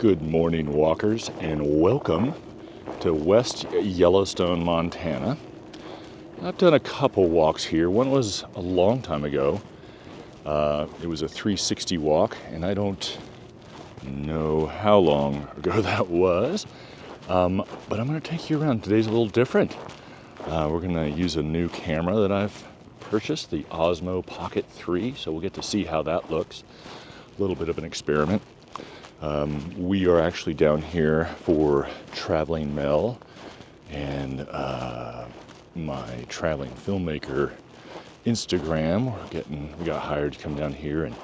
Good morning, walkers, and welcome to West Yellowstone, Montana. I've done a couple walks here. One was a long time ago. It was a 360 walk, and I don't know how long ago that was. But I'm going to take you around. Today's a little different. We're going to use a new camera that I've purchased, the Osmo Pocket 3, so we'll get to see how that looks. A little bit of an experiment. We are actually down here for Traveling Mel and my traveling filmmaker Instagram. We got hired to come down here and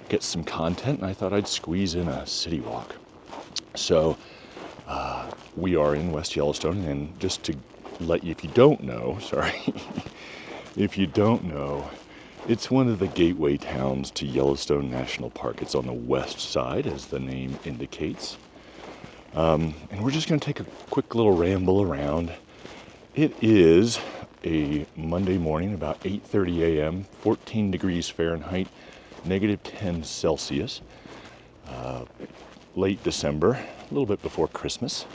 get some content, and I thought I'd squeeze in a city walk. So we are in West Yellowstone, and just to let you, if you don't know, if you don't know, it's one of the gateway towns to Yellowstone National Park. It's on the west side, as the name indicates. And we're just going to take a quick little ramble around. It is a Monday morning, about 8:30 a.m., 14 degrees Fahrenheit, negative 10 Celsius. Late December, a little bit before Christmas.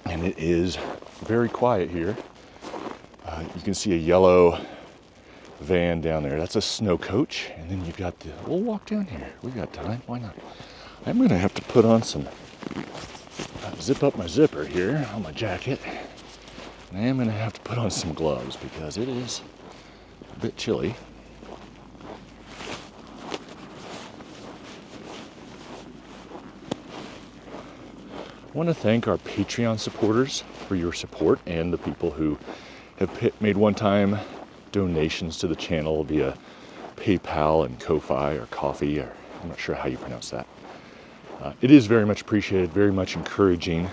And it is very quiet here. You can see a yellow van down there. That's a Snowcoach. And then you've got we'll walk down here. We've got time. Why not? I'm going to have to put on some, zip up my zipper here on my jacket. And I am going to have to put on some gloves because it is a bit chilly. I want to thank our Patreon supporters for your support and the people who have made one-time donations to the channel via PayPal and Ko-Fi or Coffee, or I'm not sure how you pronounce that. It is very much appreciated, very much encouraging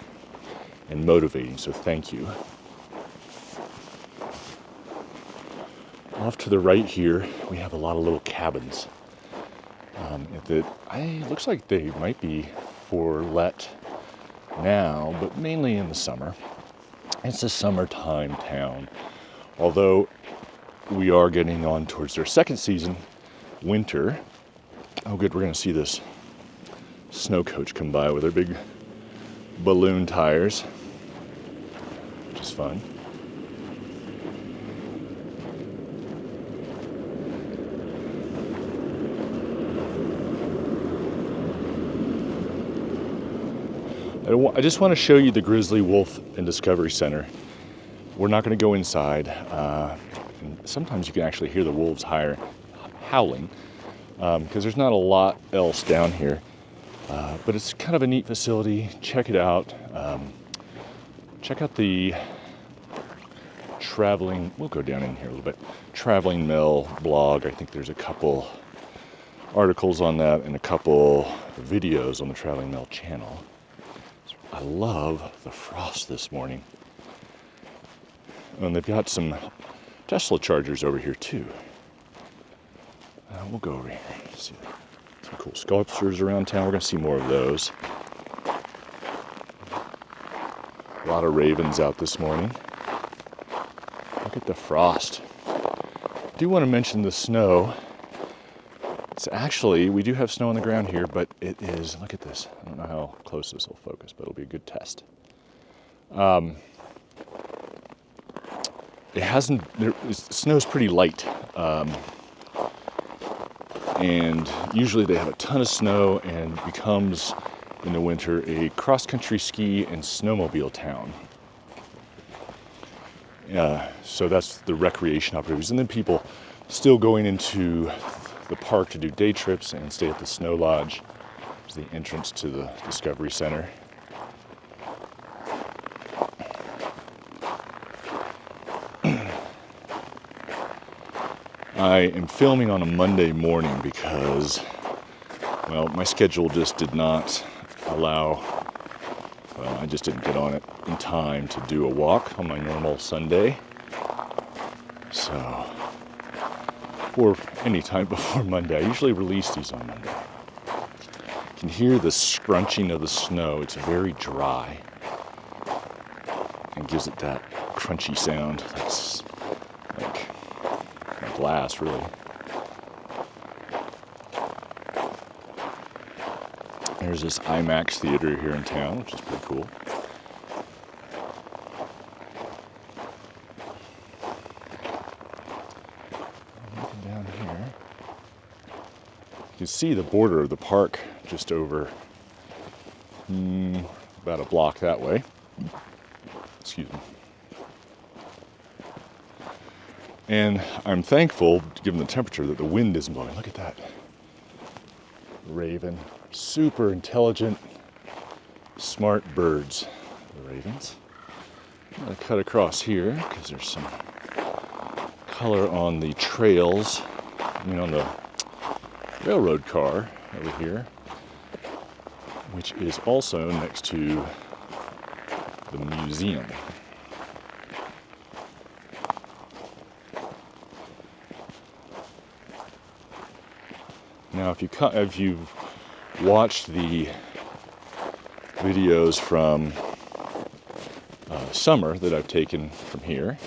and motivating, so thank you. Off to the right here, we have a lot of little cabins. Looks like they might be for let now, but mainly in the summer. It's a summertime town, although we are getting on towards their second season, winter. Oh good, we're going to see this Snowcoach come by with their big balloon tires, which is fun. I just want to show you the Grizzly, Wolf, and Discovery Center. We're not going to go inside. And sometimes you can actually hear the wolves howling because there's not a lot else down here. But it's kind of a neat facility. Check it out. Check out the we'll go down in here a little bit, Traveling Mel blog. I think there's a couple articles on that and a couple videos on the Traveling Mel channel. I love the frost this morning. And they've got some Tesla chargers over here too. We'll go over here. See some cool sculptures around town. We're going to see more of those. A lot of ravens out this morning. Look at the frost. I do want to mention the snow. It's actually, we do have snow on the ground here, but it is, look at this. I don't know how close this will focus, but it'll be a good test. Snow's pretty light. And usually they have a ton of snow and becomes, in the winter, a cross-country ski and snowmobile town. So that's the recreation opportunities. And then people still going into the park to do day trips and stay at the Snow Lodge, which is the entrance to the Discovery Center. I am filming on a Monday morning because, well, my schedule just did not allow, I just didn't get on it in time to do a walk on my normal Sunday. So, or any time before Monday. I usually release these on Monday. You can hear the scrunching of the snow. It's very dry and gives it that crunchy sound. That's like glass, really. There's this IMAX theater here in town, which is pretty cool. Looking down here, you can see the border of the park just over about a block that way. Excuse me. And I'm thankful, given the temperature, that the wind isn't blowing. Look at that. Raven. Super intelligent, smart birds. The ravens. I'm going to cut across here because there's some color on the trails. On the railroad car over here, which is also next to the museum. Now, if you've watched the videos from summer that I've taken from here,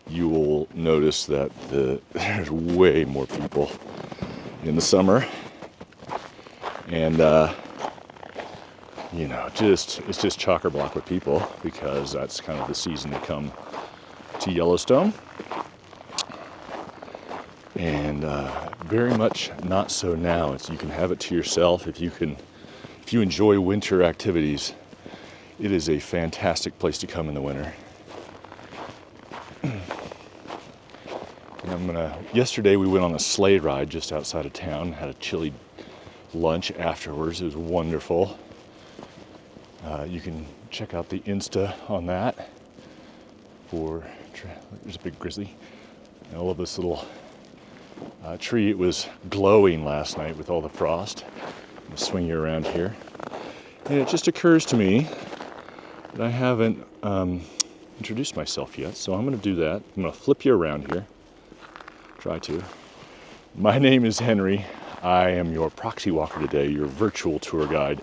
you will notice that there's way more people in the summer, and it's just chock-a-block with people because that's kind of the season to come to Yellowstone. And very much not so now. You can have it to yourself if you enjoy winter activities. It is a fantastic place to come in the winter. And yesterday we went on a sleigh ride just outside of town. Had a chili lunch afterwards. It was wonderful. You can check out the Insta on that. There's a big grizzly. And all of this little tree. It was glowing last night with all the frost. I'll swing you around here. And it just occurs to me that I haven't introduced myself yet, so I'm going to do that. I'm going to flip you around here. Try to. My name is Henry. I am your proxy walker today, your virtual tour guide,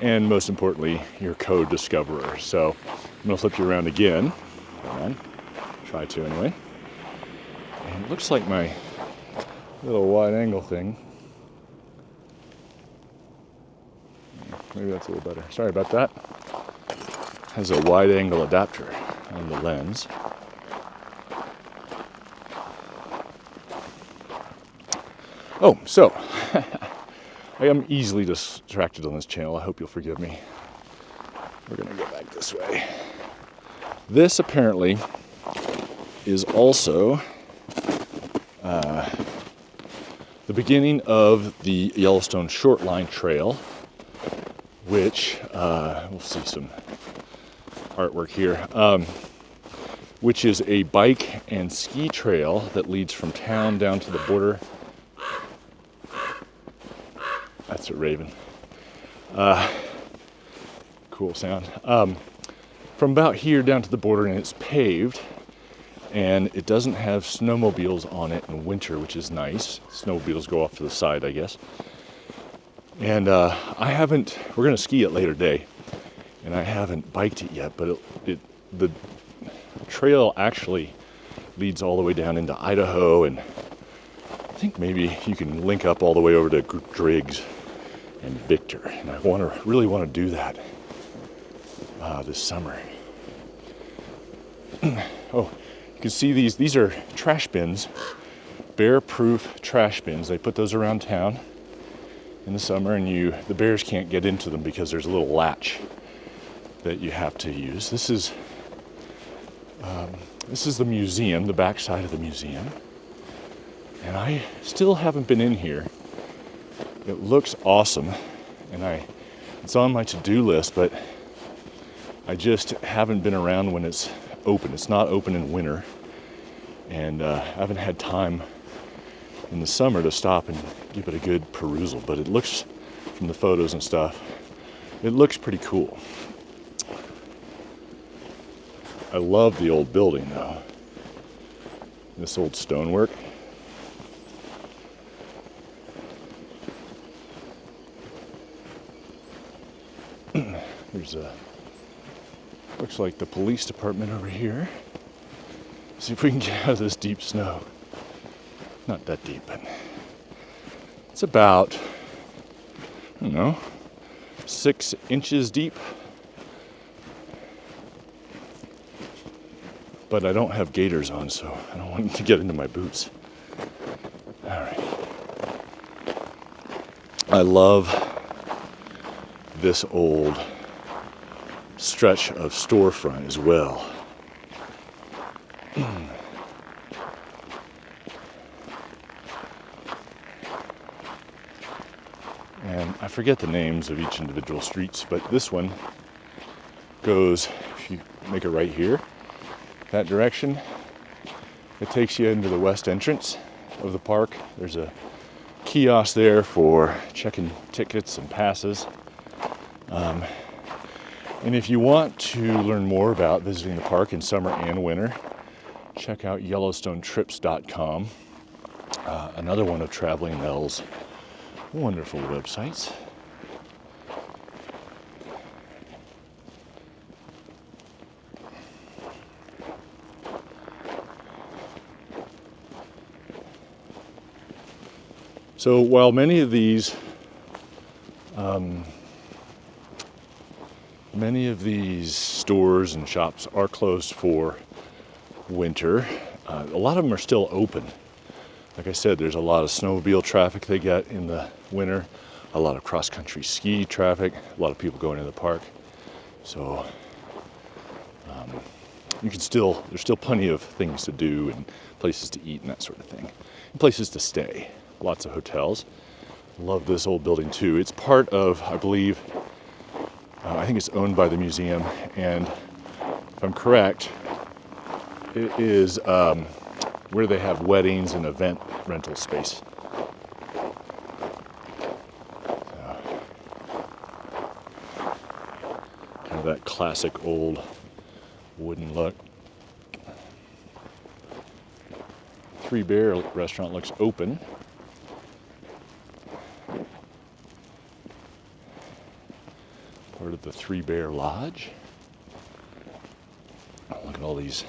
and most importantly, your code discoverer. So I'm going to flip you around again. Come on. Try to anyway. And it looks like my little wide angle thing. Maybe that's a little better. Sorry about that. Has a wide angle adapter on the lens. Oh, so I am easily distracted on this channel. I hope you'll forgive me. We're going to go back this way. This apparently is also the beginning of the Yellowstone Short Line Trail, which we'll see some artwork here, which is a bike and ski trail that leads from town down to the border. That's a raven. Cool sound. From about here down to the border, and it's paved, and it doesn't have snowmobiles on it in winter, which is nice. Snowmobiles go off to the side, I guess. And we're going to ski it later day, and I haven't biked it yet, but the trail actually leads all the way down into Idaho, and I think maybe you can link up all the way over to Driggs and Victor, and I really want to do that this summer. Oh, you can see these are trash bins, bear-proof trash bins. They put those around town in the summer, and the bears can't get into them because there's a little latch that you have to use. This is the museum, the back side of the museum, and I still haven't been in here. It looks awesome, and it's on my to-do list, but I just haven't been around when it's open. It's not open in winter, and I haven't had time in the summer to stop and give it a good perusal, but it looks, from the photos and stuff, it looks pretty cool. I love the old building though. This old stonework. There's looks like the police department over here. See if we can get out of this deep snow. Not that deep, but it's about, I don't know, 6 inches deep. But I don't have gaiters on, so I don't want it to get into my boots. All right. I love this old stretch of storefront as well. And I forget the names of each individual streets, but this one goes, if you make a right here, that direction, it takes you into the west entrance of the park. There's a kiosk there for checking tickets and passes. And if you want to learn more about visiting the park in summer and winter, check out YellowstoneTrips.com, another one of Traveling Mel's wonderful websites. So while many of these stores and shops are closed for winter, a lot of them are still open. Like I said, there's a lot of snowmobile traffic they get in the winter, a lot of cross-country ski traffic, a lot of people going to the park. So there's still plenty of things to do and places to eat and that sort of thing, and places to stay. Lots of hotels. Love this old building too. It's part of, I believe, I think it's owned by the museum, and if I'm correct, it is where they have weddings and event rental space. Kind of that classic old wooden look. Three Bear restaurant looks open. Part of the Three Bear Lodge. Oh, look at all these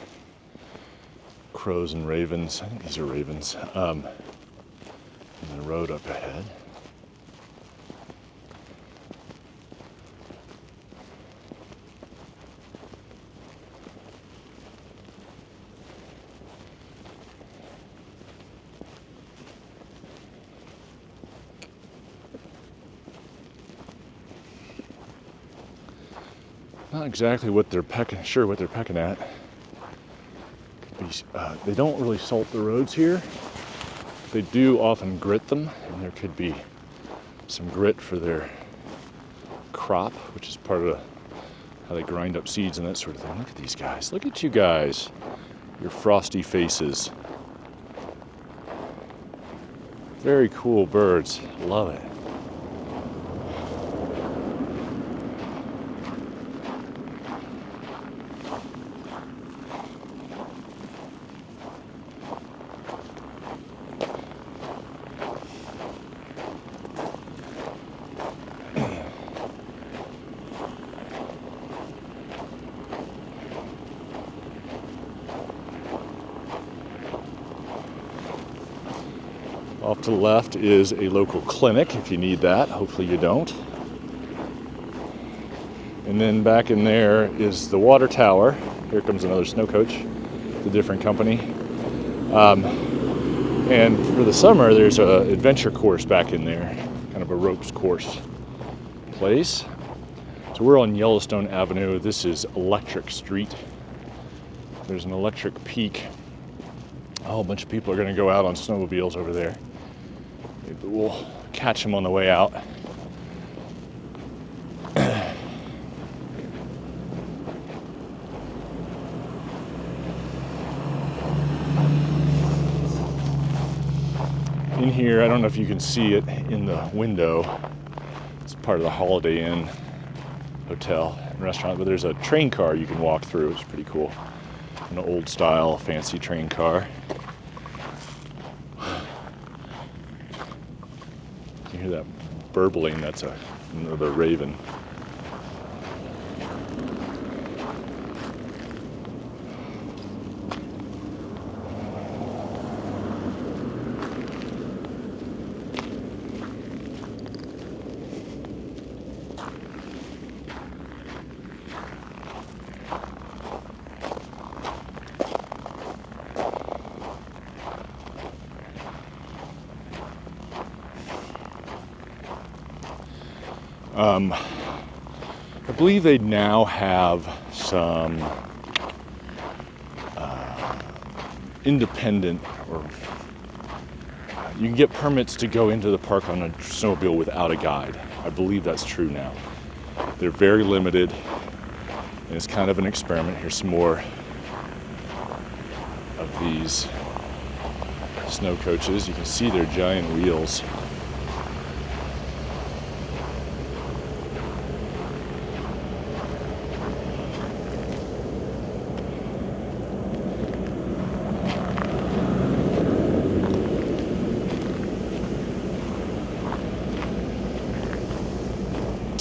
crows and ravens. I think these are ravens. And the road up ahead. Not exactly what they're pecking at. Could be, they don't really salt the roads here. They do often grit them, and there could be some grit for their crop, which is part of how they grind up seeds and that sort of thing. Look at these guys. Look at you guys. Your frosty faces. Very cool birds. Love it. Off to the left is a local clinic if you need that. Hopefully you don't. And then back in there is the water tower. Here comes another Snowcoach, a different company. And for the summer, there's an adventure course back in there, kind of a ropes course place. So we're on Yellowstone Avenue. This is Electric Street. There's an electric peak. A whole bunch of people are going to go out on snowmobiles over there. Maybe we'll catch them on the way out. In here, I don't know if you can see it in the window. It's part of the Holiday Inn hotel and restaurant, but there's a train car you can walk through. It's pretty cool. An old style, fancy train car. You hear that burbling? That's another raven. I believe they now have some independent, or you can get permits to go into the park on a snowmobile without a guide. I believe that's true now. They're very limited, and it's kind of an experiment. Here's some more of these snow coaches. You can see their giant wheels.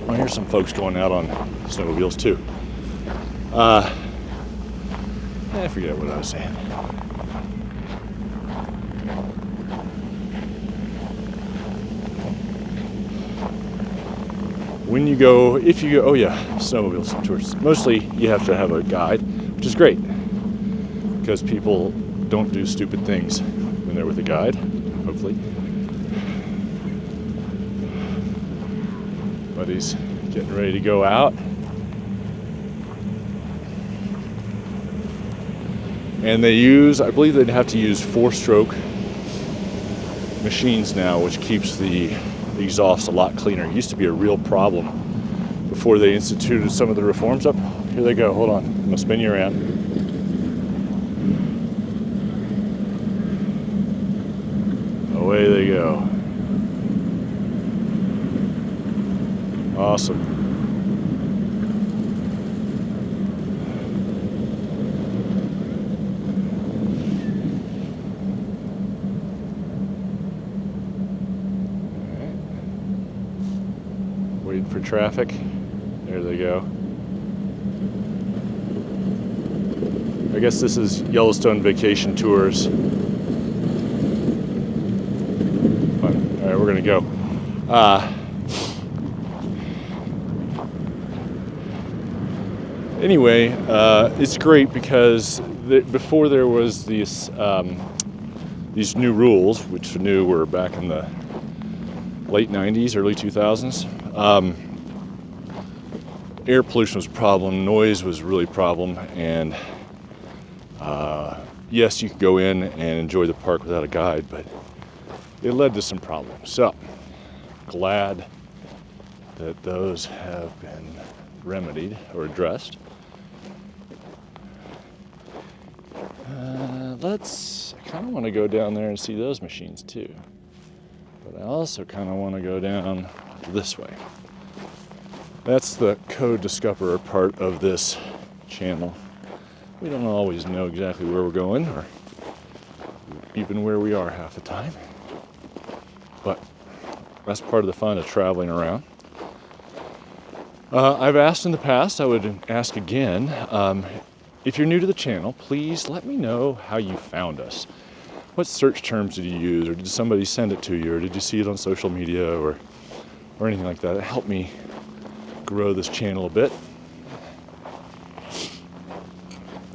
Oh, here's some folks going out on snowmobiles too. I forget what I was saying. When you go, if you go, oh yeah, snowmobile tours. Mostly you have to have a guide, which is great because people don't do stupid things when they're with a guide, hopefully. Buddy's getting ready to go out. And they use, I believe they'd have to use 4-stroke machines now, which keeps the exhaust a lot cleaner. It used to be a real problem before they instituted some of the reforms. Up, here they go, hold on, I'm gonna spin you around. Away they go. Awesome. Waiting for traffic. There they go. I guess this is Yellowstone Vacation Tours. All right, we're gonna go. Anyway, it's great because before there was these new rules, which were back in the late 90s, early 2000s. Air pollution was a problem, noise was really a problem, and yes, you could go in and enjoy the park without a guide, but it led to some problems. So, glad that those have been remedied or addressed. I kind of want to go down there and see those machines too. But I also kind of want to go down this way. That's the code discoverer part of this channel. We don't always know exactly where we're going or even where we are half the time. But that's part of the fun of traveling around. I've asked in the past, I would ask again, if you're new to the channel, please let me know how you found us. What search terms did you use, or did somebody send it to you, or did you see it on social media, or anything like that? It helped me grow this channel a bit.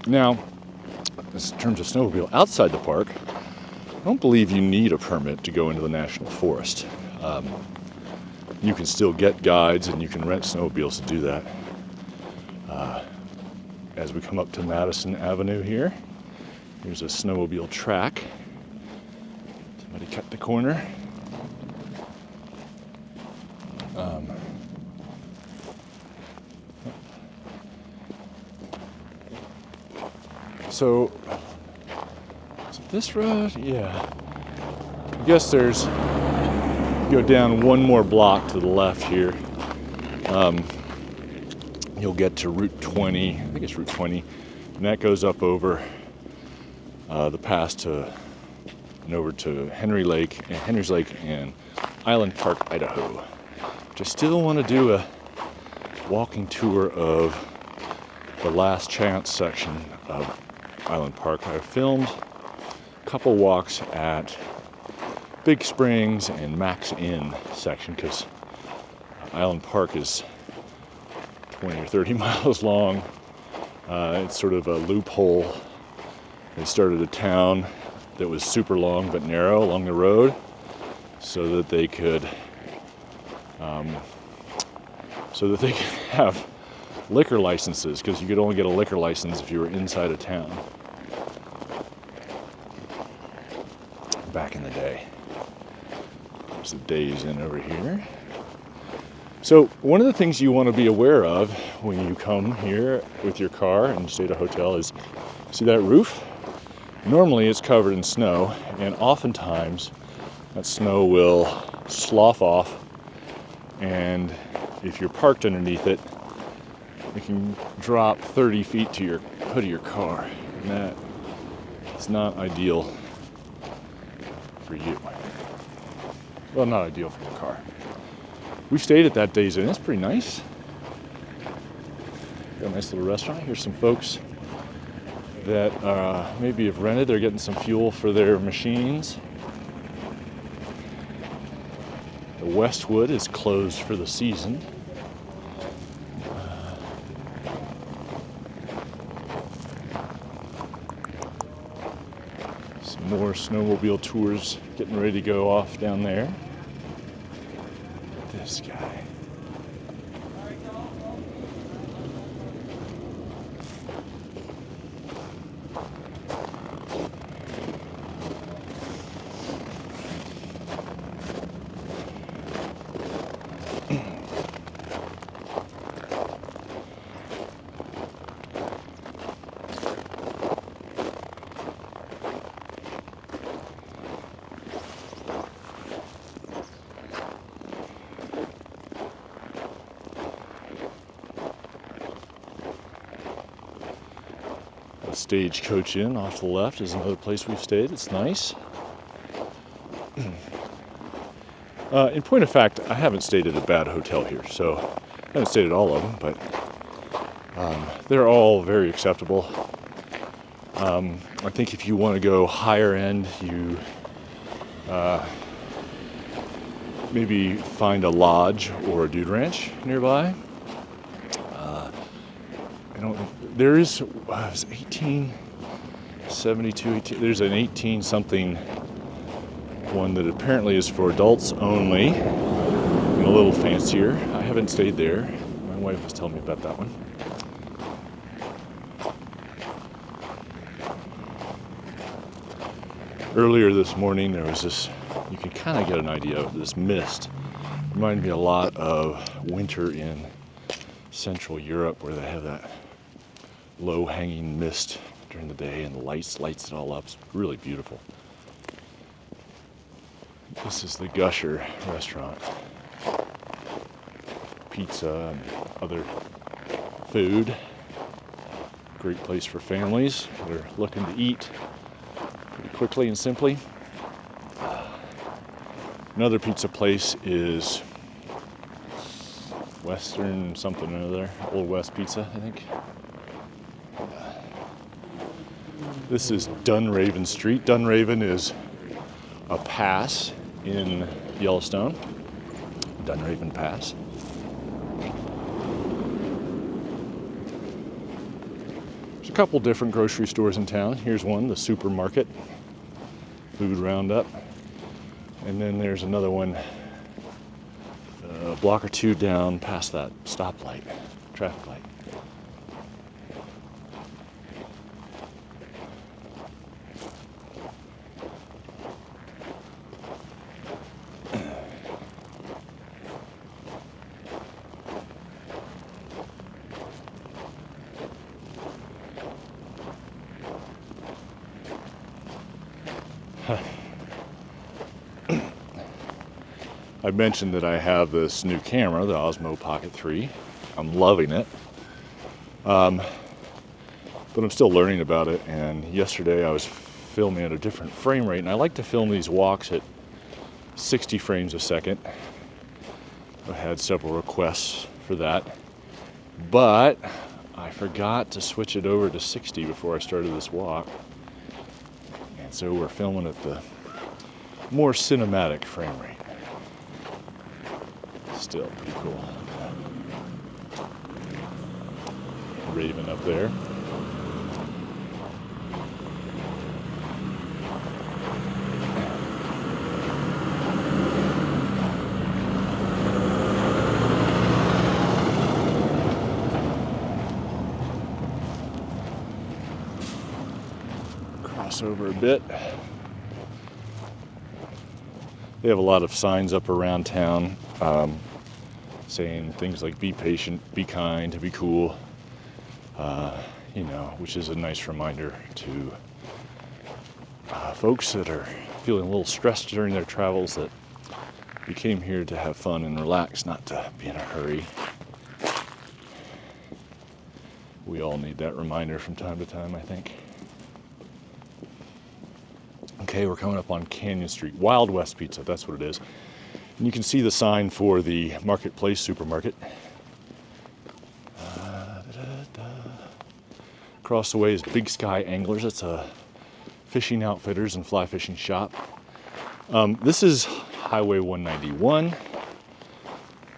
Now, in terms of snowmobile outside the park, I don't believe you need a permit to go into the national forest. You can still get guides and you can rent snowmobiles to do that. As we come up to Madison Avenue here, here's a snowmobile track. Somebody cut the corner. So this road, yeah. I guess there's, go down one more block to the left here. You'll get to Route 20, I think it's Route 20, and that goes up over the pass to and over to Henry's Lake and Island Park, Idaho. Which I still want to do a walking tour of the Last Chance section of Island Park. I filmed a couple walks at Big Springs and Max Inn section because Island Park is 20 or 30 miles long. It's sort of a loophole. They started a town that was super long but narrow along the road so that they could so that they can have liquor licenses, because you could only get a liquor license if you were inside of town back in the day. There's the Days Inn over here. So one of the things you want to be aware of when you come here with your car and stay at a hotel is, see that roof? Normally it's covered in snow, and oftentimes that snow will slough off, and if you're parked underneath it, it can drop 30 feet to your hood of your car, and that is not ideal for you. Well, not ideal for your car. We stayed at that Days Inn. It's pretty nice. Got a nice little restaurant. Here's some folks that maybe have rented. They're getting some fuel for their machines. The Westwood is closed for the season. Some more snowmobile tours getting ready to go off down there. This guy. Stagecoach Inn off to the left is another place we've stayed. It's nice. In point of fact, I haven't stayed at a bad hotel here, so I haven't stayed at all of them, but they're all very acceptable. I think if you want to go higher end, you maybe find a lodge or a dude ranch nearby. There is 1872. There's an 18-something one that apparently is for adults only, and a little fancier. I haven't stayed there. My wife was telling me about that one. Earlier this morning, there was this. You can kind of get an idea of this mist. Reminded me a lot of winter in Central Europe, where they have that low-hanging mist during the day, and the lights it all up. It's really beautiful. This is the Gusher restaurant. Pizza and other food. Great place for families that are looking to eat pretty quickly and simply. Another pizza place is Western something or another. Old West Pizza, I think. This is Dunraven Street. Dunraven is a pass in Yellowstone. Dunraven Pass. There's a couple different grocery stores in town. Here's one, the Supermarket, Food Roundup. And then there's another one a block or two down past that stoplight, traffic light. I mentioned that I have this new camera, the Osmo Pocket 3. I'm loving it. But I'm still learning about it, and yesterday I was filming at a different frame rate, and I like to film these walks at 60 frames a second. I had several requests for that, but I forgot to switch it over to 60 before I started this walk. And so we're filming at the more cinematic frame rate. Still pretty cool. Raven up there. this over a bit. They have a lot of signs up around town saying things like be patient, be kind, be cool, which is a nice reminder to folks that are feeling a little stressed during their travels that we came here to have fun and relax, not to be in a hurry. We all need that reminder from time to time, I think. Okay, we're coming up on Canyon Street. Wild West Pizza, that's what it is. And you can see the sign for the Marketplace supermarket. Across the way is Big Sky Anglers. It's a fishing outfitters and fly fishing shop. This is Highway 191,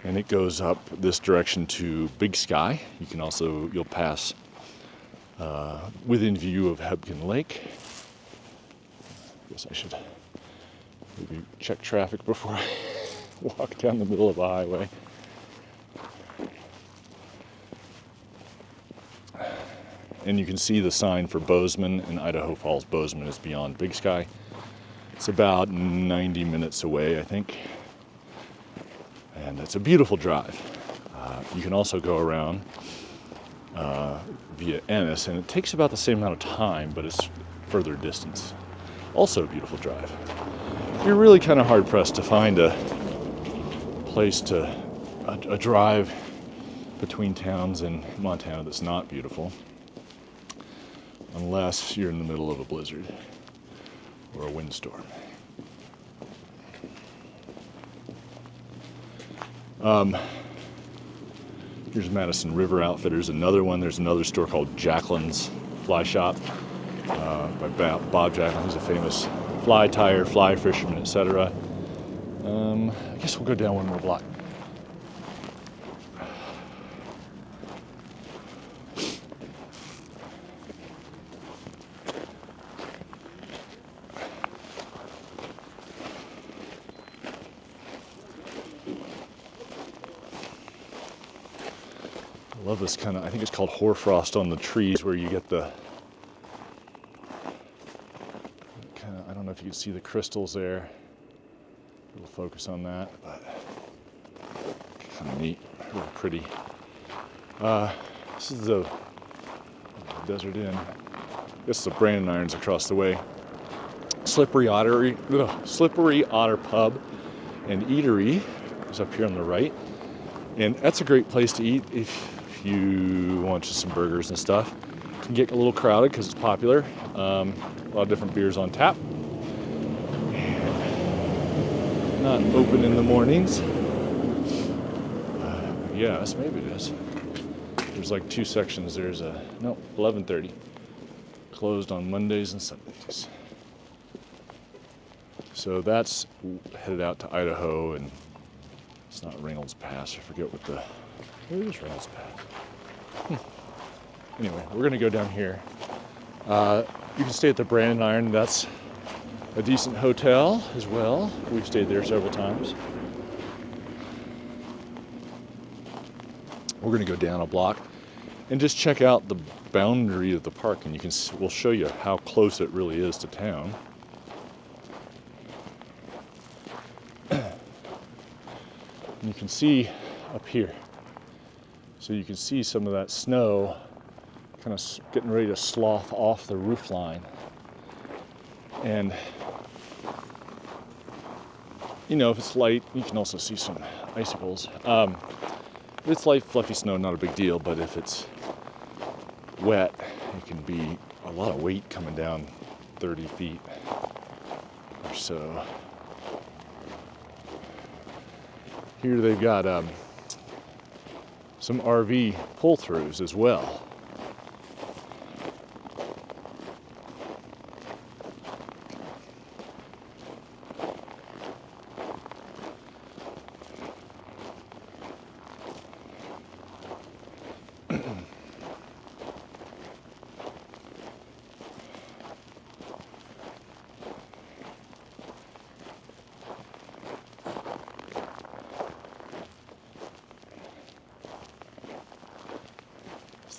and it goes up this direction to Big Sky. You'll pass within view of Hebgen Lake. I guess I should maybe check traffic before I walk down the middle of the highway. And you can see the sign for Bozeman and Idaho Falls. Bozeman is beyond Big Sky. It's about 90 minutes away, I think. And it's a beautiful drive. You can also go around via Ennis, and it takes about the same amount of time, but it's further distance. Also a beautiful drive. You're really kind of hard pressed to find a place a drive between towns in Montana that's not beautiful, unless you're in the middle of a blizzard or a windstorm. Here's Madison River Outfitters, another one. There's another store called Jacqueline's Fly Shop by Bob Jacqueline. He's a famous fly tyer, fly fisherman, etc. I guess we'll go down one more block. I love this I think it's called hoarfrost on the trees, where you get the I don't know if you can see the crystals there. We'll focus on that, but kind of neat, really pretty. This is the Desert Inn. This is the Brandon Irons across the way. Slippery Otter Pub and Eatery is up here on the right. And that's a great place to eat if you want just some burgers and stuff. It can get a little crowded because it's popular. A lot of different beers on tap. And not open in the mornings. Yes, maybe it is. There's like two sections. There's 11:30. Closed on Mondays and Sundays. So that's headed out to Idaho, and it's not Reynolds Pass. I forget where is Reynolds Pass? Anyway, we're gonna go down here. You can stay at the Brandon Iron. That's a decent hotel as well. We've stayed there several times. We're gonna go down a block and just check out the boundary of the park, and we'll show you how close it really is to town. And you can see up here. So you can see some of that snow kind of getting ready to slough off the roof line. And, if it's light, you can also see some icicles. If it's light, fluffy snow, not a big deal, but if it's wet, it can be a lot of weight coming down 30 feet or so. Here they've got some RV pull-throughs as well.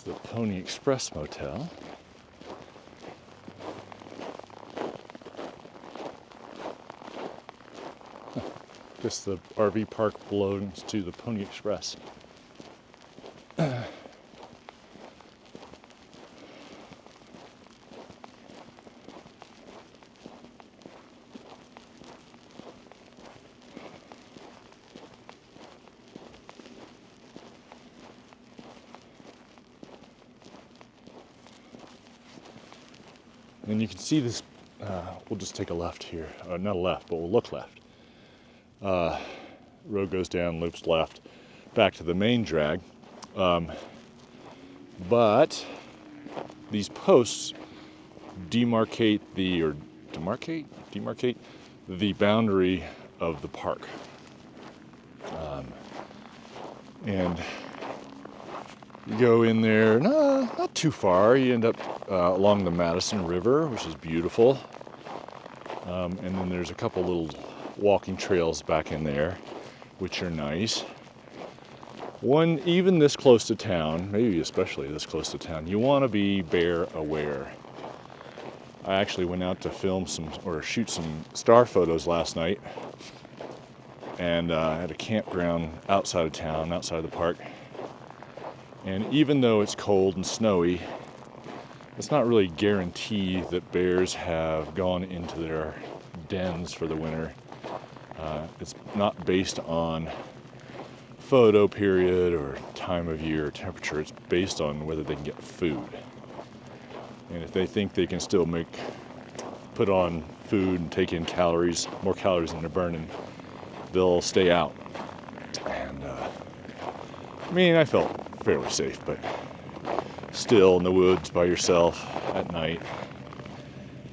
The Pony Express Motel. Guess the RV park belongs to the Pony Express. And you can see this, we'll just take a left here. Not a left, but we'll look left. Road goes down, loops left, back to the main drag. But these posts demarcate the boundary of the park. And you go in there, not too far. You end up along the Madison River, which is beautiful. And then there's a couple little walking trails back in there, which are nice. One, even this close to town, maybe especially this close to town, you want to be bear aware. I actually went out to shoot some star photos last night, and at a campground outside of town, outside of the park. And even though it's cold and snowy, it's not really guaranteed that bears have gone into their dens for the winter. It's not based on photo period or time of year or temperature. It's based on whether they can get food. And if they think they can still put on food and take in more calories than they're burning, they'll stay out. And I felt fairly safe, but still in the woods by yourself at night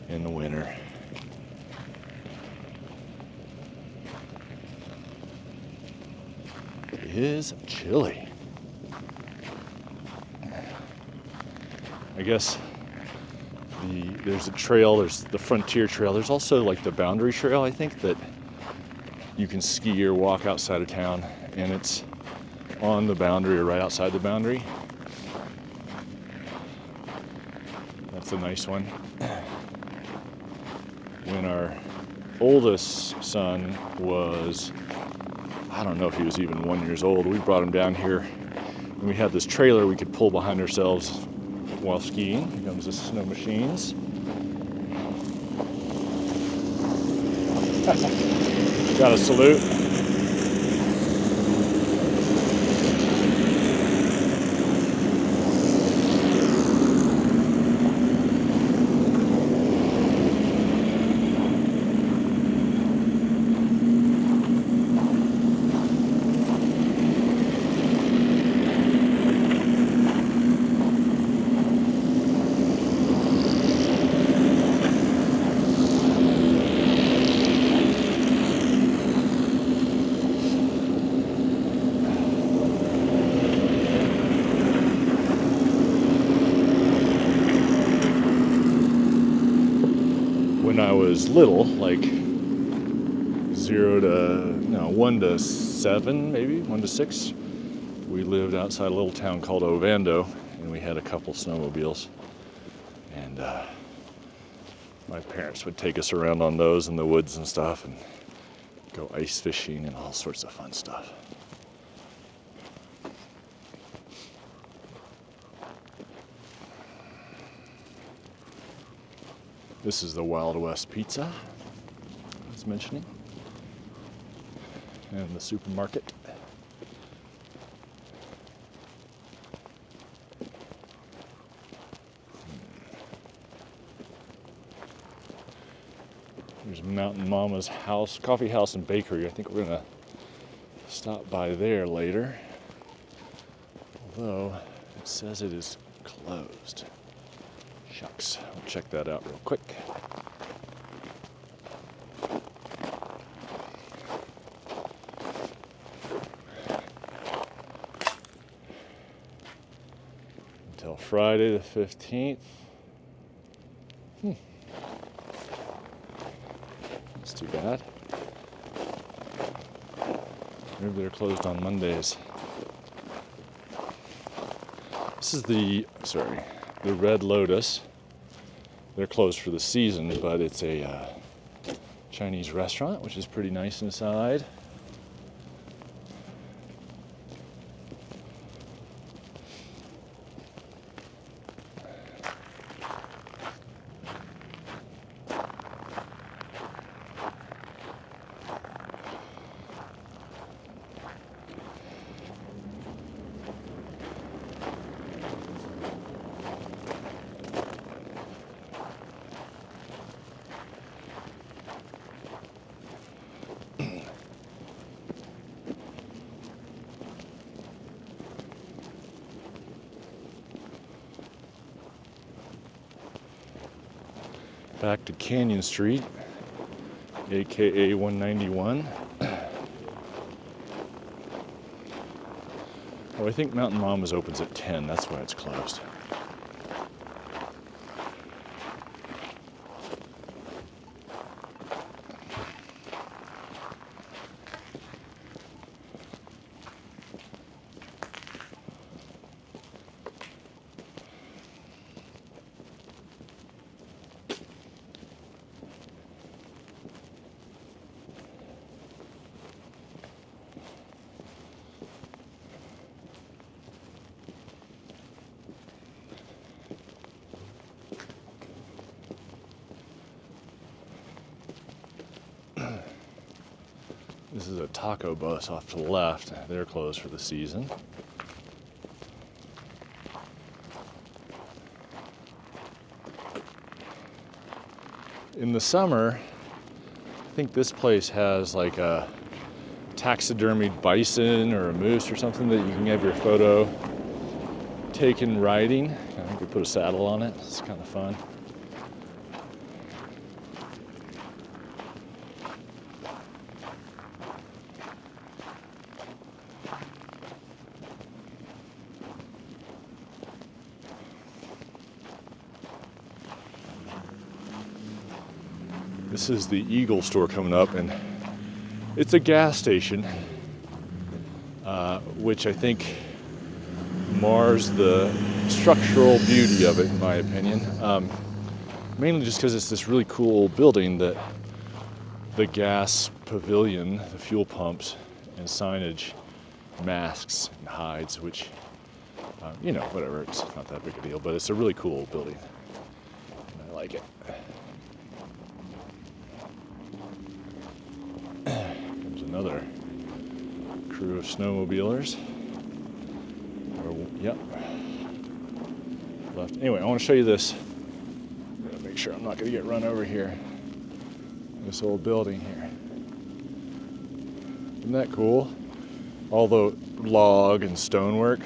in the winter. It is chilly. I guess there's a trail, there's the Frontier Trail. There's also like the Boundary Trail, I think, that you can ski or walk outside of town, and it's on the boundary or right outside the boundary. That's a nice one. When our oldest son was, I don't know if he was even 1 year old, we brought him down here, and we had this trailer we could pull behind ourselves while skiing. Here comes the snow machines. Got a salute. When I was little, like 1 to 7, maybe 1 to 6, we lived outside a little town called Ovando, and we had a couple snowmobiles, and my parents would take us around on those in the woods and stuff, and go ice fishing and all sorts of fun stuff. This is the Wild West Pizza I was mentioning, and the supermarket. There's Mountain Mama's house, coffee house and bakery. I think we're gonna stop by there later, although it says it is closed. Shucks, I'll check that out real quick. Until Friday the 15th. That's too bad. Maybe they're closed on Mondays. This is the Red Lotus. They're closed for the season, but it's a Chinese restaurant, which is pretty nice inside. back to Canyon Street, aka 191. Oh, I think Mountain Mama's opens at 10, that's why it's closed. This is a taco bus off to the left. They're closed for the season. In the summer, I think this place has like a taxidermied bison or a moose or something that you can have your photo taken riding. I think we put a saddle on it. It's kind of fun. This is the Eagle store coming up, and it's a gas station, which I think mars the structural beauty of it, in my opinion. Mainly just because it's this really cool building that the gas pavilion, the fuel pumps, and signage masks and hides, which, whatever, it's not that big a deal, but it's a really cool building. I like it. Another crew of snowmobilers. Yep. Left. Anyway, I want to show you this. I'm gonna make sure I'm not gonna get run over here. This old building here. Isn't that cool? All the log and stonework.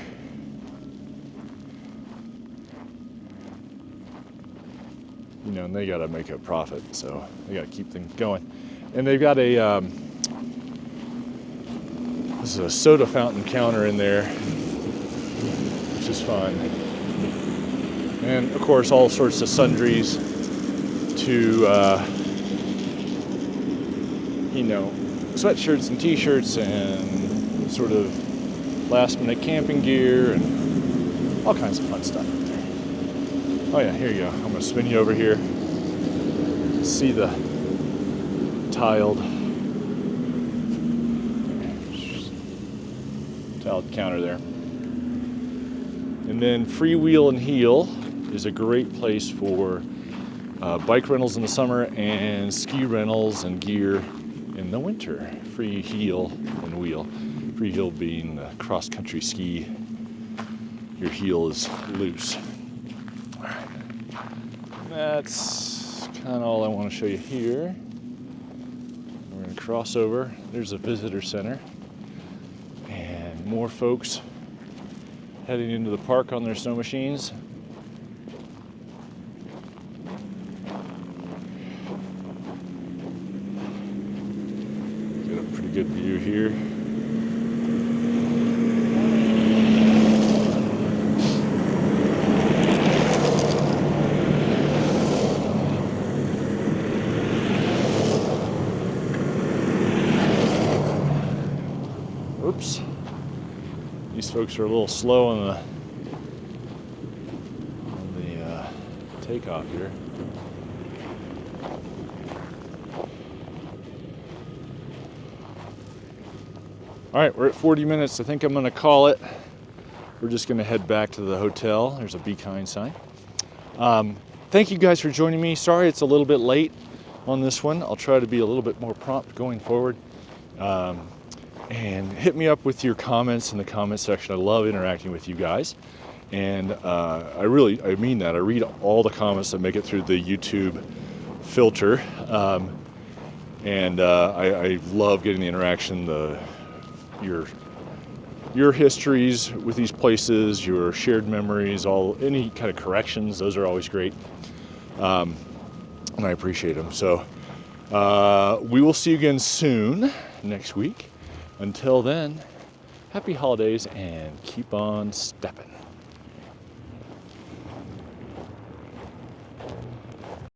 And they gotta make a profit, so they gotta keep things going. And they've got a this is a soda fountain counter in there, which is fun. And of course, all sorts of sundries to, sweatshirts and t-shirts and sort of last minute camping gear and all kinds of fun stuff in there. Oh yeah, here you go. I'm gonna spin you over here. See the tiled counter there. And then Freewheel and Heel is a great place for bike rentals in the summer and ski rentals and gear in the winter. Free heel and wheel. Free heel being the cross-country ski. Your heel is loose. All right. That's kind of all I want to show you here. We're going to cross over. There's a visitor center. More folks heading into the park on their snow machines. Got a pretty good view here. Oops. These folks are a little slow on the takeoff here. All right, we're at 40 minutes. I think I'm gonna call it. We're just gonna head back to the hotel. There's a Be Kind sign. Thank you guys for joining me. Sorry it's a little bit late on this one. I'll try to be a little bit more prompt going forward. And hit me up with your comments in the comment section. I love interacting with you guys. And I mean that. I read all the comments that make it through the YouTube filter. I love getting the interaction, your histories with these places, your shared memories, any kind of corrections. Those are always great. and I appreciate them. So we will see you again soon next week. Until then, happy holidays and keep on steppin'.